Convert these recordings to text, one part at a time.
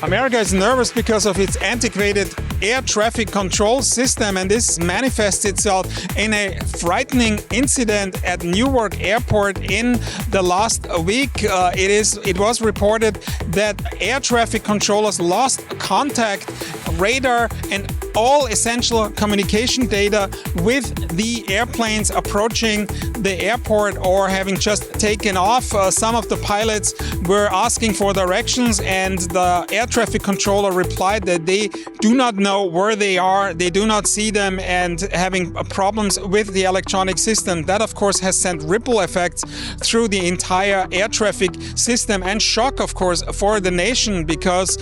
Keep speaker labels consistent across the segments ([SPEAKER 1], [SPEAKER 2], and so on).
[SPEAKER 1] America is nervous because of its antiquated air traffic control system, and this manifests itself in a frightening incident at Newark Airport in the last week. It was reported that air traffic controllers lost contact, radar, and all essential communication data with the airplanes approaching the airport or having just taken off. Some of the pilots were asking for directions, and the air traffic controller replied that they do not know where they are, they do not see them, and having problems with the electronic system. That, of course, has sent ripple effects through the entire air traffic system, and shock, of course, for the nation, because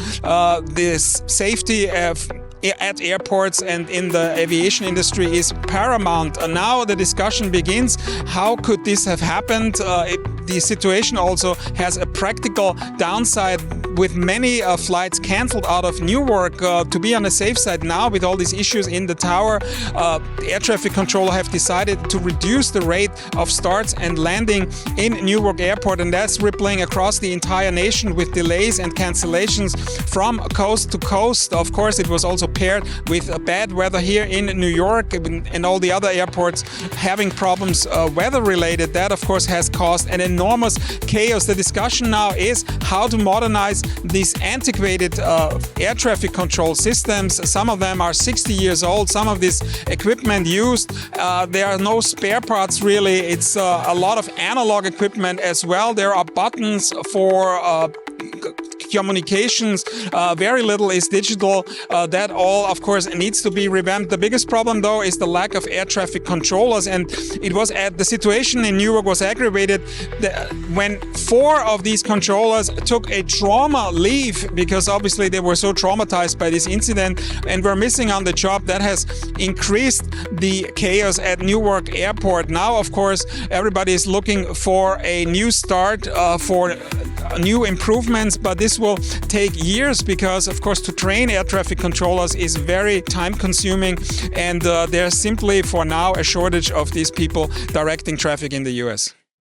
[SPEAKER 1] this safety at airports and in the aviation industry is paramount. Now the discussion begins, how could this have happened? The situation also has a practical downside, with many flights cancelled out of Newark. To be on the safe side now, with all these issues in the tower, the air traffic controller have decided to reduce the rate of starts and landing in Newark Airport, and that's rippling across the entire nation with delays and cancellations from coast to coast. Of course, it was also paired with bad weather here in New York, and all the other airports having problems weather-related. That, of course, has caused an enormous chaos. The discussion now is how to modernize these antiquated air traffic control systems. Some of them are 60 years old. Some of this equipment used, there are no spare parts really. It's a lot of analog equipment as well. There are buttons for communications, very little is digital. That all, of course, needs to be revamped. The biggest problem, though, is the lack of air traffic controllers, and the situation in Newark was aggravated when 4 of these controllers took a trauma leave, because obviously they were so traumatized by this incident and were missing on the job. That has increased the chaos at Newark Airport. Now, of course, everybody is looking for a new start, for new improvements, but this will take years, because, of course, to train air traffic controllers is very time-consuming, and there's simply for now a shortage of these people directing traffic in the US.